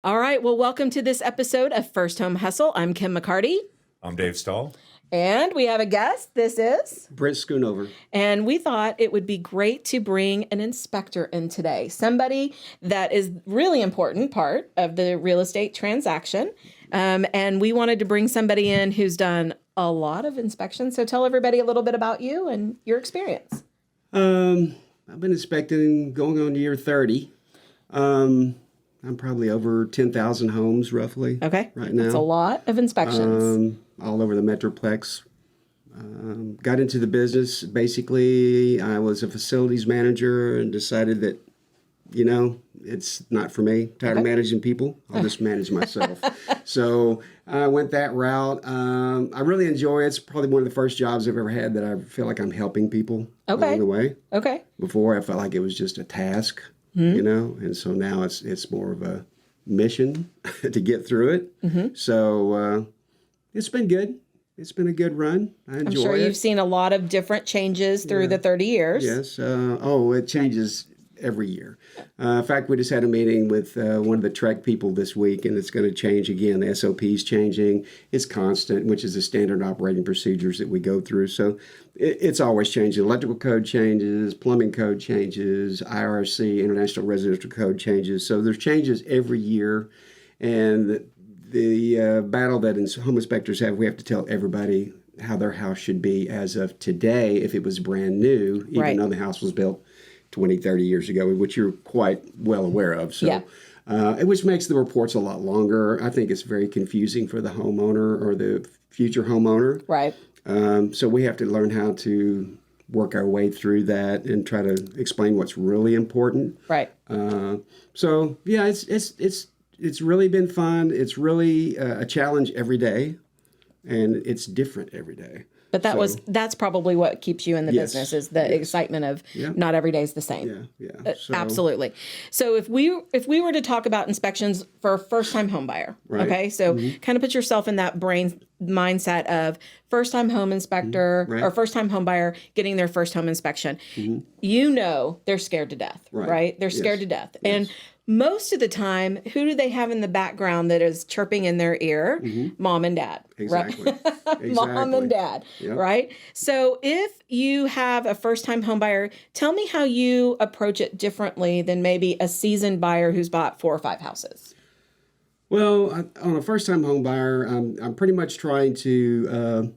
All right. Well, welcome to this episode of First Home Hustle. I'm Kim McCarty. I'm Dave Stahl. And we have a guest. This is Brent Schoonover. And we thought it would be great to bring an inspector in today. Somebody that is really important part of the real estate transaction. And we wanted to bring somebody in who's done a lot of inspections. So tell everybody a little bit about you and your experience. I've been inspecting going on year 30. I'm probably over 10,000 homes roughly. Okay. Right now. That's a lot of inspections. All over the Metroplex. Got into the business. Basically, I was a facilities manager and decided that, it's not for me. Tired of managing people. I'll just manage myself. So I went that route. I really enjoy it. It's probably one of the first jobs I've ever had that I feel like I'm helping people along the way. Okay. Before, I felt like it was just a task, and so now it's more of a mission to get through it. Mm-hmm. So it's been good. It's been a good run. I enjoy it. I'm sure you've seen a lot of different changes through the 30 years. Yes. It changes every year. In fact, we just had a meeting with one of the Trek people this week, and it's going to change again. The SOP's changing. It's constant, which is the standard operating procedures that we go through. So it's always changing. Electrical code changes, plumbing code changes, IRC, International Residential Code changes. So there's changes every year. And the battle that home inspectors have, we have to tell everybody how their house should be as of today if it was brand new, even though the house was built 20, 30 years ago, which you're quite well aware of. So, which makes the reports a lot longer. I think it's very confusing for the homeowner or the future homeowner. Right. So we have to learn how to work our way through that and try to explain what's really important. Right. It's really been fun. It's really a challenge every day, and it's different every day. But that's probably what keeps you in the business is the excitement of not every day is the same. Yeah. Absolutely. So if we were to talk about inspections for a first-time home buyer, okay? So kind of put yourself in that mindset of first-time home inspector or first-time home buyer getting their first home inspection. They're scared to death, right? They're scared to death. Yes. And most of the time, who do they have in the background that is chirping in their ear? Mom and dad. Exactly. Right? Mom and dad, right? So if you have a first-time home buyer, tell me how you approach it differently than maybe a seasoned buyer who's bought 4 or 5 houses. Well, on a first-time home buyer, I'm pretty much trying to,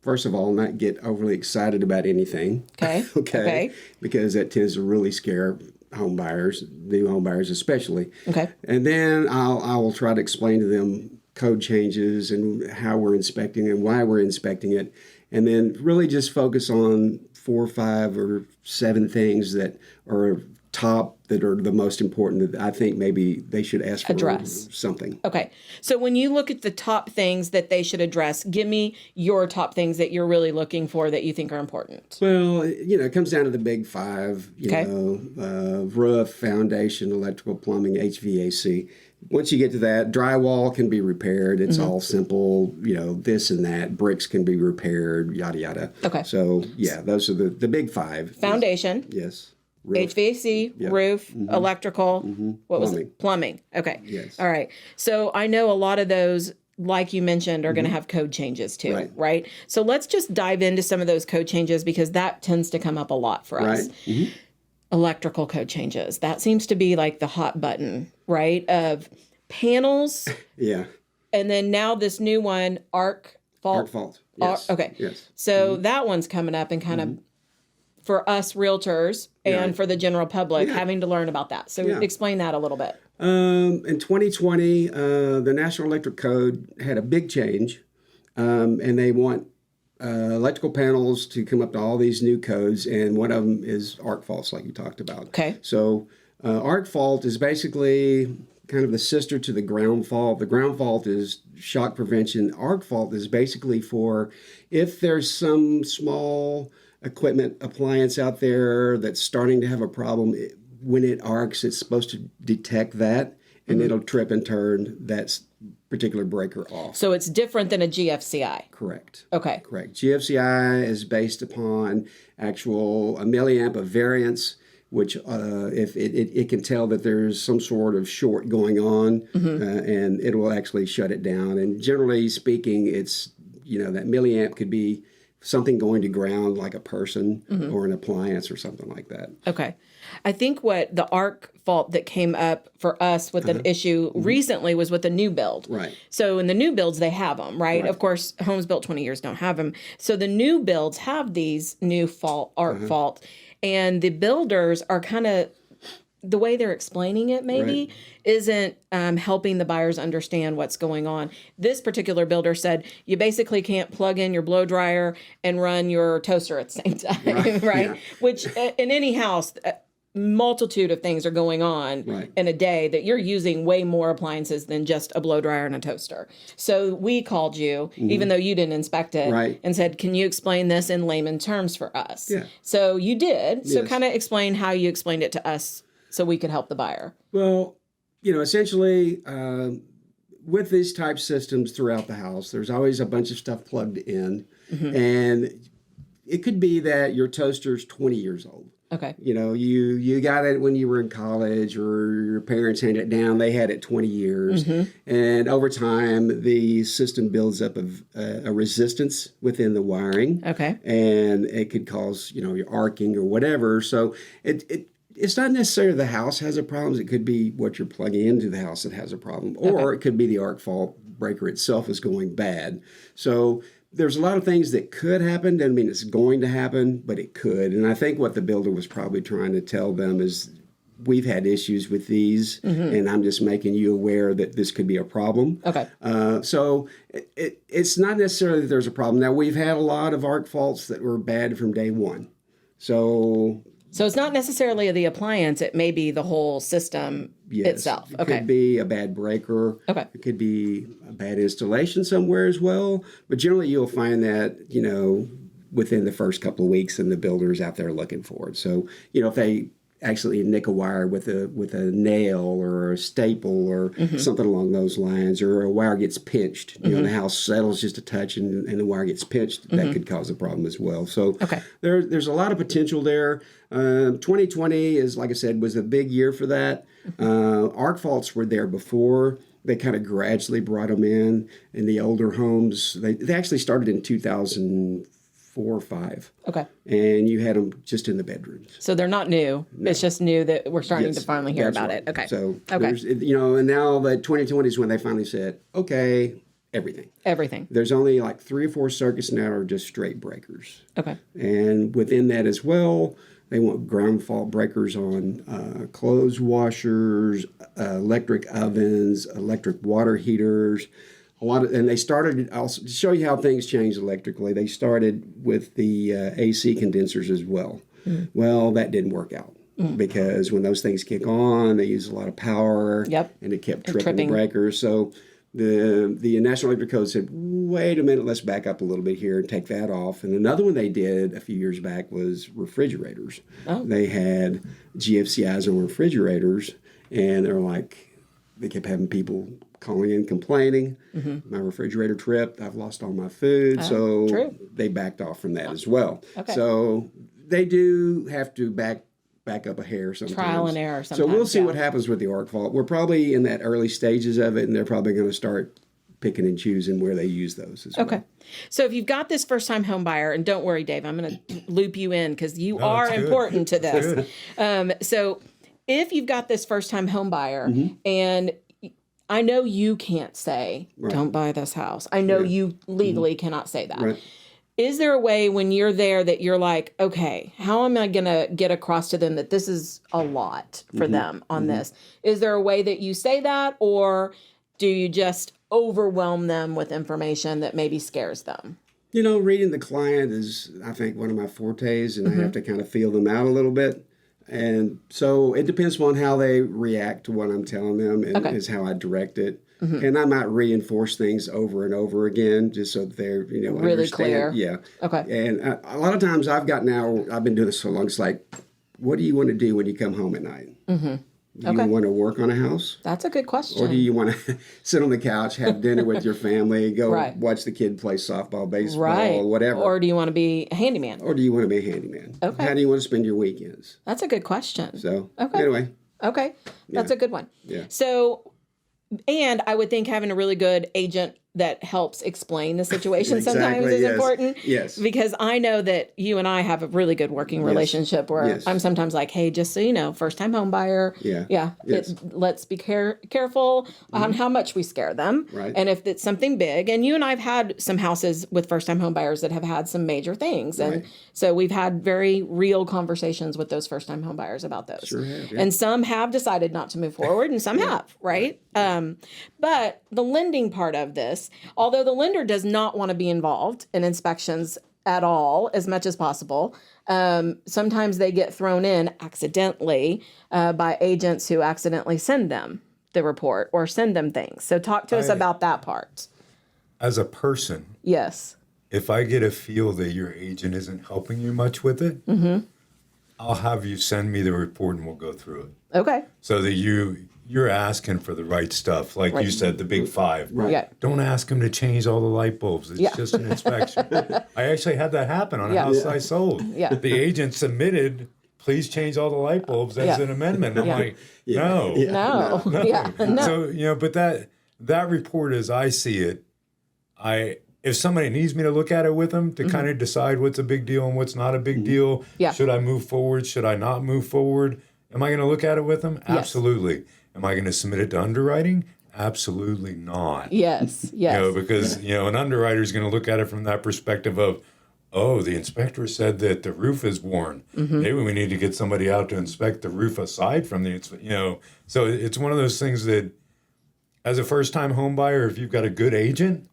first of all, not get overly excited about anything. Okay. Because that tends to really scare home buyers, new home buyers especially. Okay. And then I will try to explain to them code changes and how we're inspecting and why we're inspecting it. And then really just focus on 4, 5, or 7 things that are that are the most important that I think maybe they should ask for address something. Okay. So when you look at the top things that they should address, give me your top things that you're really looking for that you think are important. Well, it comes down to the big 5, roof, foundation, electrical, plumbing, HVAC. Once you get to that, drywall can be repaired. It's all simple, this and that. Bricks can be repaired, yada, yada. Okay. So, those are the big 5. Foundation. Yes. Roof. HVAC, roof, electrical, what was it? Plumbing. Okay. Yes. All right. So I know a lot of those, like you mentioned, are going to have code changes too, right? So let's just dive into some of those code changes because that tends to come up a lot for us. Electrical code changes. That seems to be like the hot button, right? Of panels. And then now this new one, arc fault. Arc fault. Yes. Okay. Yes. So that one's coming up and kind of for us realtors and for the general public having to learn about that. So explain that a little bit. In 2020, the National Electric Code had a big change, and they want electrical panels to come up to all these new codes, and one of them is arc faults, like you talked about. Okay. So arc fault is basically kind of the sister to the ground fault. The ground fault is shock prevention. Arc fault is basically for if there's some small equipment appliance out there that's starting to have a problem, when it arcs, it's supposed to detect that, and it'll trip and turn that particular breaker off. So it's different than a GFCI. Correct. Okay. Correct. GFCI is based upon actual a milliamp of variance, which if it can tell that there's some sort of short going on, and it will actually shut it down. And generally speaking, it's, that milliamp could be something going to ground, like a person or an appliance or something like that. Okay. I think what the arc fault that came up for us with an issue recently was with a new build. Right. So in the new builds, they have them, right? Of course, homes built 20 years don't have them. So the new builds have these new arc fault. And the builders are kind of, the way they're explaining it maybe isn't helping the buyers understand what's going on. This particular builder said you basically can't plug in your blow dryer and run your toaster at the same time, right? Yeah. Which in any house, multitude of things are going on in a day that you're using way more appliances than just a blow dryer and a toaster. So we called you, even though you didn't inspect it, and said, can you explain this in layman terms for us? Yeah. So you did. So kind of explain how you explained it to us so we could help the buyer. Well, essentially, with these type systems throughout the house, there's always a bunch of stuff plugged in. And it could be that your toaster's 20 years old. Okay. You got it when you were in college, or your parents handed it down. They had it 20 years. And over time, the system builds up a resistance within the wiring. Okay. And it could cause, your arcing or whatever. So it's not necessarily the house has a problem. It could be what you're plugging into the house that has a problem. Or it could be the arc fault breaker itself is going bad. So there's a lot of things that could happen. Doesn't mean it's going to happen, but it could. And I think what the builder was probably trying to tell them is, we've had issues with these, and I'm just making you aware that this could be a problem. Okay. So it's not necessarily that there's a problem. Now, we've had a lot of arc faults that were bad from day one. So it's not necessarily the appliance. It may be the whole system itself. It could be a bad breaker. Okay. It could be a bad installation somewhere as well. But generally, you'll find that, within the first couple of weeks, and the builder's out there looking for it. So, if they actually nick a wire with a nail or a staple or something along those lines, or a wire gets pinched, the house settles just a touch and the wire gets pinched, that could cause a problem as well. So there's a lot of potential there. 2020 is, like I said, was a big year for that. Arc faults were there before. They kind of gradually brought them in the older homes. They actually started in 2004 or 5. Okay. And you had them just in the bedrooms. So they're not new. No. It's just new that we're starting to finally hear about it. Okay. So there's, and now the 2020 is when they finally said, okay, everything. There's only like 3 or 4 circuits now are just straight breakers. Okay. And within that as well, they want ground fault breakers on clothes washers, electric ovens, electric water heaters. And they started, I'll show you how things changed electrically. They started with the AC condensers as well. Well, that didn't work out because when those things kick on, they use a lot of power, and it kept tripping the breakers. So the National Electric Code said, wait a minute, let's back up a little bit here and take that off. And another one they did a few years back was refrigerators. Oh. They had GFCIs on refrigerators, and they kept having people calling in complaining, my refrigerator tripped, I've lost all my food. So they backed off from that as well. Okay. So they do have to back up a hair sometimes. Trial and error sometimes. So we'll see what happens with the arc fault. We're probably in that early stages of it, and they're probably going to start picking and choosing where they use those as well. Okay. So if you've got this first-time home buyer, and don't worry, Dave, I'm going to loop you in because you are important to this. So if you've got this first-time home buyer, and I know you can't say, don't buy this house. I know you legally cannot say that. Right. Is there a way when you're there that you're like, okay, how am I going to get across to them that this is a lot for them on this? Is there a way that you say that, or do you just overwhelm them with information that maybe scares them? Reading the client is, I think, one of my fortes, and I have to kind of feel them out a little bit. And so it depends on how they react to what I'm telling them, and is how I direct it. And I might reinforce things over and over again just so that they're, really understand. Clear. Yeah. Okay. And a lot of times I've been doing this so long, it's like, what do you want to do when you come home at night? Do you want to work on a house? That's a good question. Or do you want to sit on the couch, have dinner with your family, go watch the kid play softball, baseball, whatever? Or do you want to be a handyman? Or do you want to be a handyman? Okay. How do you want to spend your weekends? That's a good question. So, anyway. Okay. That's a good one. Yeah. So, and I would think having a really good agent that helps explain the situation sometimes is important. Yes. Because I know that you and I have a really good working relationship where I'm sometimes like, hey, just so you know, first time home buyer. Yeah. Let's be careful on how much we scare them. Right. And if it's something big, and you and I have had some houses with first time home buyers that have had some major things. And so we've had very real conversations with those first time home buyers about those. Sure have, yeah. And some have decided not to move forward and some have, right? But the lending part of this, although the lender does not want to be involved in inspections at all as much as possible, sometimes they get thrown in accidentally by agents who accidentally send them the report or send them things. So talk to us about that part. As a person, yes, if I get a feel that your agent isn't helping you much with it, I'll have you send me the report and we'll go through it. Okay. So that you're asking for the right stuff. Like you said, the big five. Right. Yeah. Don't ask them to change all the light bulbs. It's just an inspection. I actually had that happen on a house I sold. Yeah. The agent submitted, please change all if there's an amendment. I'm like, no. No. No. So, but that report as I see it, if somebody needs me to look at it with them to kind of decide what's a big deal and what's not a big deal, should I move forward? Should I not move forward? Am I going to look at it with them? Absolutely. Am I going to submit it to underwriting? Absolutely not. Yes. Because, an underwriter is going to look at it from that perspective of, oh, the inspector said that the roof is worn. Maybe we need to get somebody out to inspect the roof aside from So it's one of those things that, as a first-time home buyer, if you've got a good agent,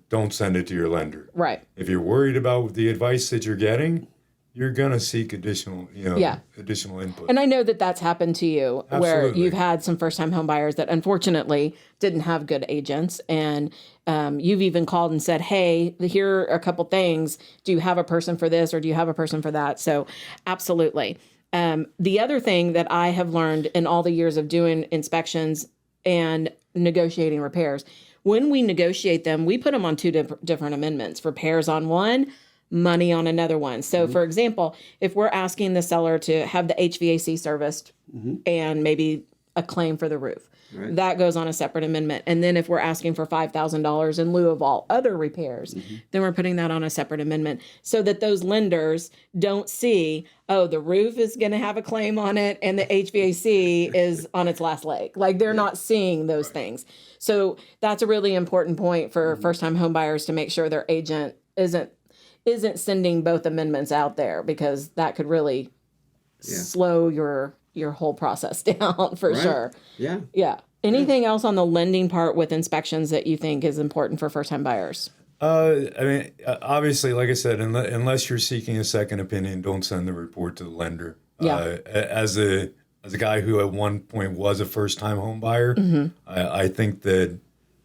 don't send it to your lender. Right. If you're worried about the advice that you're getting, you're going to seek additional input. And I know that that's happened to you, where Absolutely. you've had some first-time home buyers that unfortunately didn't have good agents, and you've even called and said, hey, here are a couple things. Do you have a person for this, or do you have a person for that? So absolutely. The other thing that I have learned in all the years of doing inspections and negotiating repairs, when we negotiate them, we put them on two different amendments. Repairs on one, money on another one. So for example, if we're asking the seller to have the HVAC serviced and maybe a claim for the roof, that goes on a separate amendment. And then if we're asking for $5,000 in lieu of all other repairs, then we're putting that on a separate amendment so that those lenders don't see, oh, the roof is going to have a claim on it and the HVAC is on its last leg. Like they're not seeing those things. So that's a really important point for first-time home buyers to make sure their agent isn't sending both amendments out there, because that could really slow your whole process down for sure. Yeah. Yeah. Anything else on the lending part with inspections that you think is important for first-time buyers? Obviously, like I said, unless you're seeking a second opinion, don't send the report to the lender. Yeah. As a guy who at one point was a first-time home buyer, I think that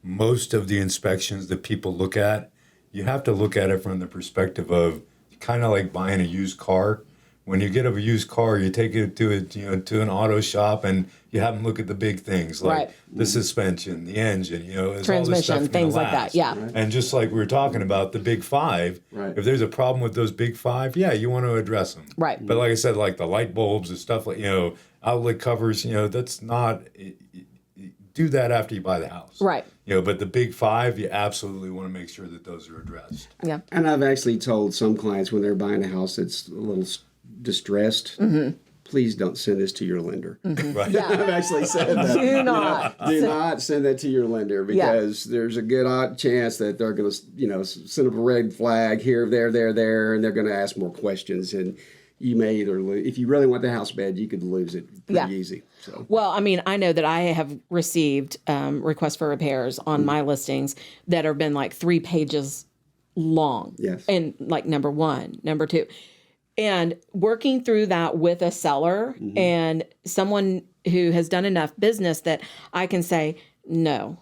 most of the inspections that people look at, you have to look at it from the perspective of kind of like buying a used car. When you get a used car, you take it to an auto shop and you have them look at the big things like the suspension, the engine, is transmission, all this stuff things like that. Yeah. And just like we were talking about the big five, if there's a problem with those big five, you want to address them. Right. But like I said, like the light bulbs and stuff like, outlet covers, that's not, do that after you buy the house. Right. But the big five, you absolutely want to make sure that those are addressed. Yeah. And I've actually told some clients when they're buying a house that's a little distressed, please don't send this to your lender. Right. Yeah. I've actually said that. Do not. Do not send that to your lender, because there's a good odd chance that they're going to, send up a red flag here, there, and they're going to ask more questions. And you may either lose, if you really want the house bad, you could lose it pretty easy. So. Well, I mean, I know that I have received requests for repairs on my listings that have been like 3 pages long. Yes. And like number 1, number 2. And working through that with a seller and someone who has done enough business that I can say, no,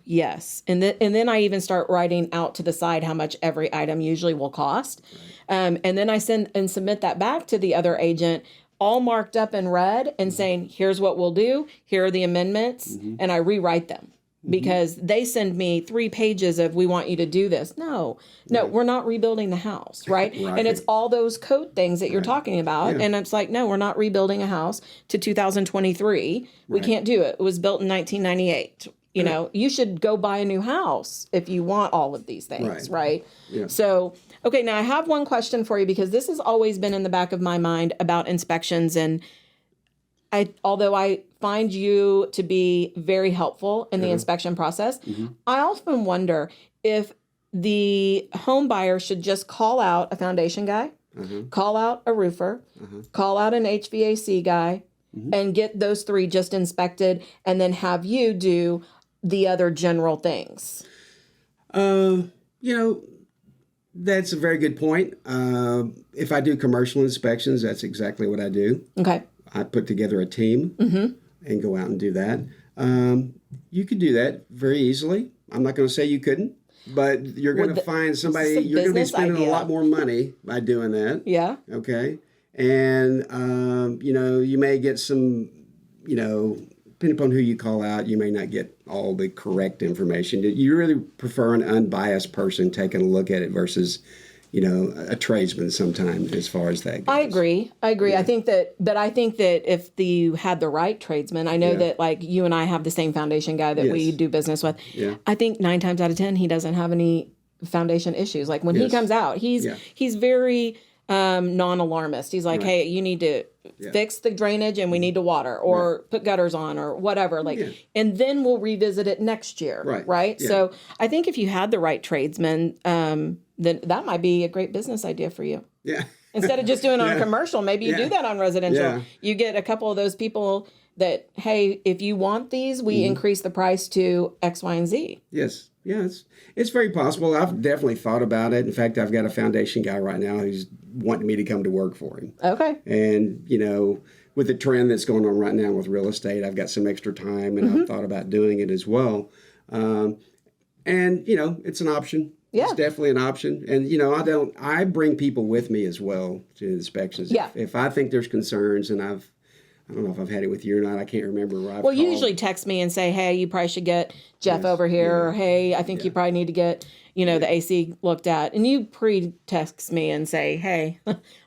yes. And then I even start writing out to the side how much every item usually will cost. And then I send and submit that back to the other agent all marked up in red and saying, here's what we'll do. Here are the amendments. And I rewrite them because they send me 3 pages of, we want you to do this. No, we're not rebuilding the house. Right. And it's all those code things that you're talking about. And it's like, no, we're not rebuilding a house to 2023. We can't do it. It was built in 1998. You know, you should go buy a new house if you want all of these things, right? Yeah. So, okay, now I have one question for you because this has always been in the back of my mind about inspections. And although I find you to be very helpful in the inspection process, I often wonder if the home buyer should just call out a foundation guy, call out a roofer, call out an HVAC guy, and get those 3 just inspected, and then have you do the other general things. You know, that's a very good point. If I do commercial inspections, that's exactly what I do. Okay. I put together a team and go out and do that. You could do that very easily. I'm not going to say you couldn't, but you're going to find somebody, you're going to be spending a lot more money by doing that. Yeah. Okay. And, you know, you may get some, you know, depending upon who you call out, you may not get all the correct information. You really prefer an unbiased person taking a look at it versus, you know, a tradesman sometimes as far as that goes. I agree. Yeah. I think that if you had the right tradesman, I know that like you and I have the same foundation guy that we do business with. Yeah. I think 9 times out of 10, he doesn't have any foundation issues. Like when he comes out, he's very non-alarmist. He's like, hey, you need to fix the drainage and we need to water or put gutters on or whatever. Like, and then we'll revisit it next year. Right. Yeah. So I think if you had the right tradesman, then that might be a great business idea for you. Yeah. Instead of just doing it on commercial, maybe you do that on residential. Yeah. You get a couple of those people that, hey, if you want these, we increase the price to X, Y, and Z. Yes. Yeah, it's very possible. I've definitely thought about it. In fact, I've got a foundation guy right now who's wanting me to come to work for him. Okay. And, you know, with the trend that's going on right now with real estate, I've got some extra time and I've thought about doing it as well. And, you know, it's an option. Yeah. It's definitely an option. And, you know, I bring people with me as well to inspections. Yeah. If I think there's concerns and I don't know if I've had it with you or not. I can't remember. Well, you usually text me and say, hey, you probably should get Jeff over here. Or, hey, I think you probably need to get, you know, the AC looked at. And you pre-text me and say, hey,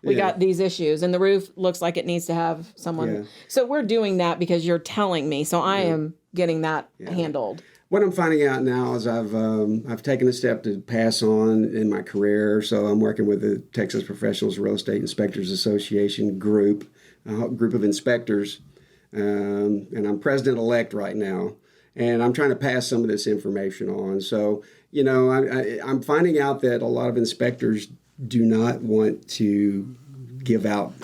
we got these issues. And the roof looks like it needs to have someone. Yeah. So we're doing that because you're telling me. So I am getting that handled. What I'm finding out now is I've taken a step to pass on in my career. So I'm working with the Texas Professionals Real Estate Inspectors Association group of inspectors, and I'm president-elect right now, and I'm trying to pass some of this information on. So, you know, I'm finding out that a lot of inspectors do not want to give out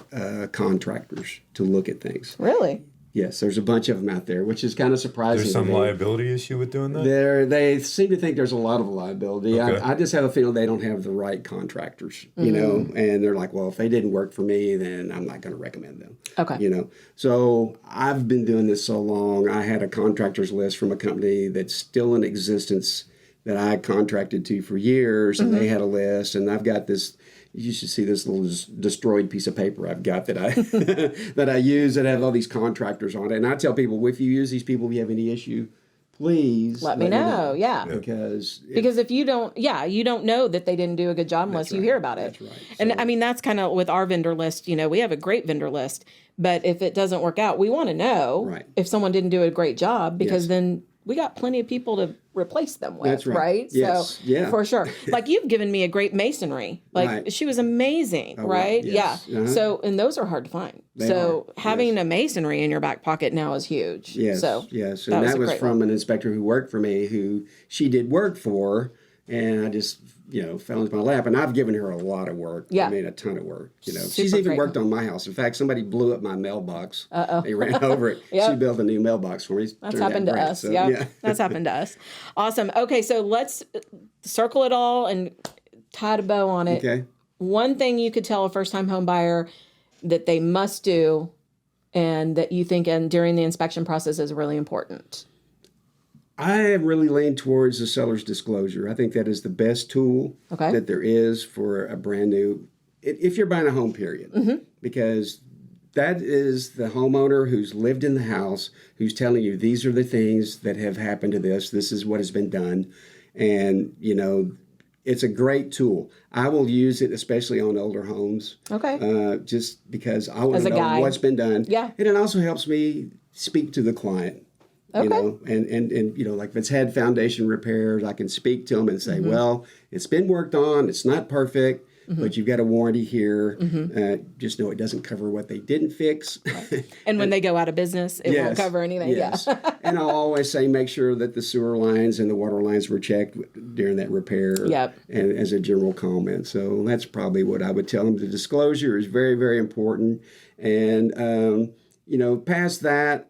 contractors to look at things. Really? Yes, there's a bunch of them out there, which is kind of surprising. There's some liability issue with doing that? They seem to think there's a lot of liability. Okay. I just have a feeling they don't have the right contractors, you know, and they're like, well, if they didn't work for me, then I'm not going to recommend them. Okay. You know, so I've been doing this so long. I had a contractors list from a company that's still in existence that I contracted to for years, and they had a list, and I've got this. You should see this little destroyed piece of paper I've got that I that I use that have all these contractors on it. And I tell people, if you use these people, if you have any issue, please let me know. Yeah. Because if you don't, you don't know that they didn't do a good job unless you hear about it. That's right. And I mean, that's kind of with our vendor list, you know, we have a great vendor list, but if it doesn't work out, we want to know if someone didn't do a great job because then we got plenty of people to replace them with. That's right. Yes. So for sure. Like you've given me a great masonry. Like she was amazing, right? Yes. Yeah. Uh-huh. So, and those are hard to find. Having a masonry in your back pocket now is huge. Yes. So yes. And that was from an inspector who worked for me who she did work for. And I just, you know, fell into my lap. And I've given her a lot of work. Yeah. I mean, a ton of work. You know, she's even worked on my house. In fact, somebody blew up my mailbox. They ran over it. She built a new mailbox for me. That's happened to us. So, yeah. That's happened to us. Awesome. Okay, so let's circle it all and tie a bow on it. Okay. One thing you could tell a first-time home buyer that they must do and that you think during the inspection process is really important. I really lean towards the seller's disclosure. I think that is the best tool that there is for a brand new, if you're buying a home, period. Because that is the homeowner who's lived in the house, who's telling you these are the things that have happened to this. This is what has been done. And, it's a great tool. I will use it, especially on older homes. Okay. Just because I want to know guide. what's been done. Yeah. And it also helps me speak to the client. Okay. And like if it's had foundation repairs, I can speak to them and say, well, it's been worked on. It's not perfect, but you've got a warranty here. Just know it doesn't cover what they didn't fix. Right. And when they go out of business, it won't cover anything. Yes. Yeah. And I'll always say, make sure that the sewer lines and the water lines were checked during that repair. Yep. And as a general comment. So that's probably what I would tell them. The disclosure is very, very important. And, past that,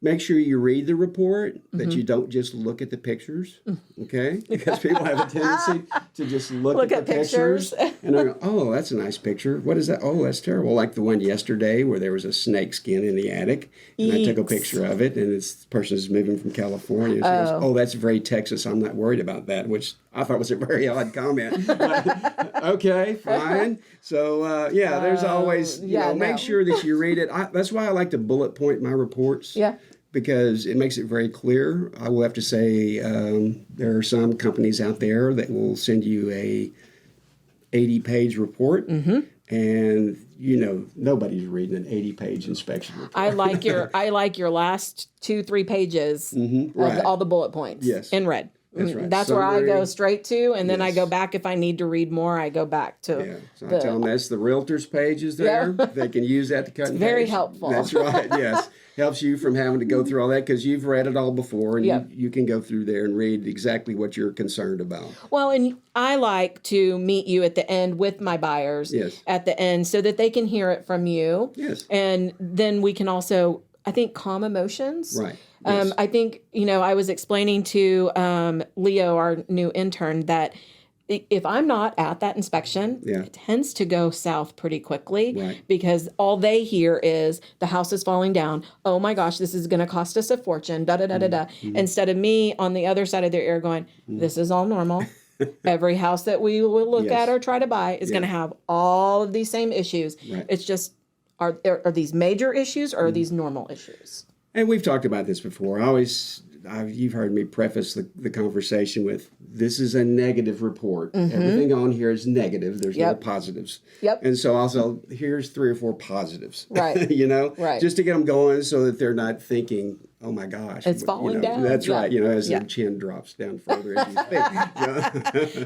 make sure you read the report, that you don't just look at the pictures, okay? Because people have a tendency to just look at the pictures. And they go, oh, that's a nice picture. What is that? Oh, that's terrible. Like the one yesterday where there was a snake skin in the attic. And I took a picture of it, and this person is moving from California. She goes, oh, that's very Texas. I'm not worried about that, which I thought was a very odd comment. Okay, fine. So, there's always, make sure that you read it. That's why I like to bullet point my reports. Yeah. Because it makes it very clear. I will have to say there are some companies out there that will send you a 80-page report, and nobody's reading an 80-page inspection report. I like your last 2-3 pages of all the bullet points in red. That's right. That's where I go straight to, and then I go back if I need to read more. I go back to. Yeah, so I tell them that's the realtor's pages there. Yeah. They can use that to cut. It's very helpful. That's right. Yes, helps you from having to go through all that because you've read it all before, and you can go through there and read exactly what you're concerned about. Well, and I like to meet you at the end with my buyers. Yes. At the end, so that they can hear it from you. Yes. And then we can also, I think, calm emotions. Right. Yes. I think, I was explaining to Leo, our new intern, that if I'm not at that inspection, it tends to go south pretty quickly because all they hear is the house is falling down. Oh my gosh, this is going to cost us a fortune, da-da-da-da-da. Instead of me on the other side of their ear going, this is all normal. Every house that we will look at or try to buy is going to have all of these same issues. Right. It's just, are these major issues or are these normal issues? And we've talked about this before. You've heard me preface the conversation with, this is a negative report. Everything on here is negative. There's no positives. Yep. And so also, here's 3 or 4 positives. Right. Right. Just to get them going so that they're not thinking, oh my gosh. It's falling down. That's right. As their chin drops down further as you speak.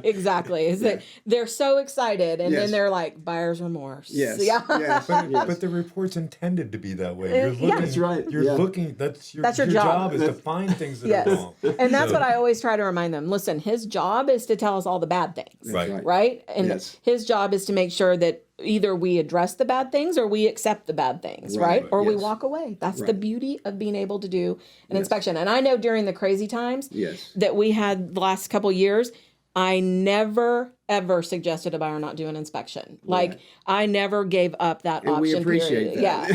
Exactly. Is that they're so excited and then they're like, buyer's remorse. Yes. Yeah. Yes. But the report's intended to be that way. You're looking, that's right. You're looking, that's your job is to find things that are wrong. And that's what I always try to remind them. Listen, his job is to tell us all the bad things. Right? And his job is to make sure that either we address the bad things or we accept the bad things, right? Or we walk away. That's the beauty of being able to do an inspection. And I know during the crazy times that we had the last couple years, I never, ever suggested a buyer not do an inspection. Like, I never gave up that option. We appreciate that. Yeah.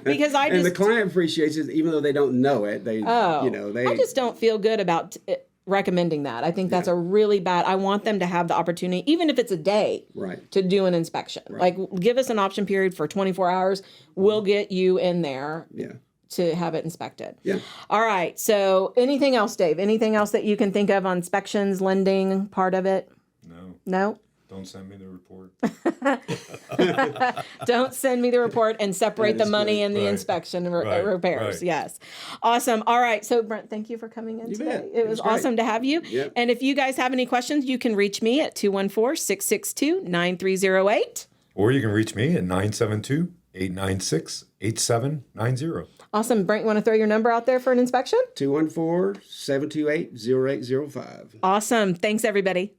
Because I just... And the client appreciates it, even though they don't know it. I just don't feel good about recommending that. I think that's a really bad... I want them to have the opportunity, even if it's a day, to do an inspection. Like, give us an option period for 24 hours. We'll get you in there. To have it inspected. Yeah. All right. So anything else, Dave? Anything else that you can think of on inspections, lending, part of it? No? Don't send me the report. Don't send me the report and separate the money and the inspection repairs. Yes. Awesome. All right. So Brent, thank you for coming in today. It was awesome to have you. Yep. And if you guys have any questions, you can reach me at 214-662-9308. Or you can reach me at 972-896-8790. Awesome. Brent, you want to throw your number out there for an inspection? 214-728-0805. Awesome. Thanks, everybody.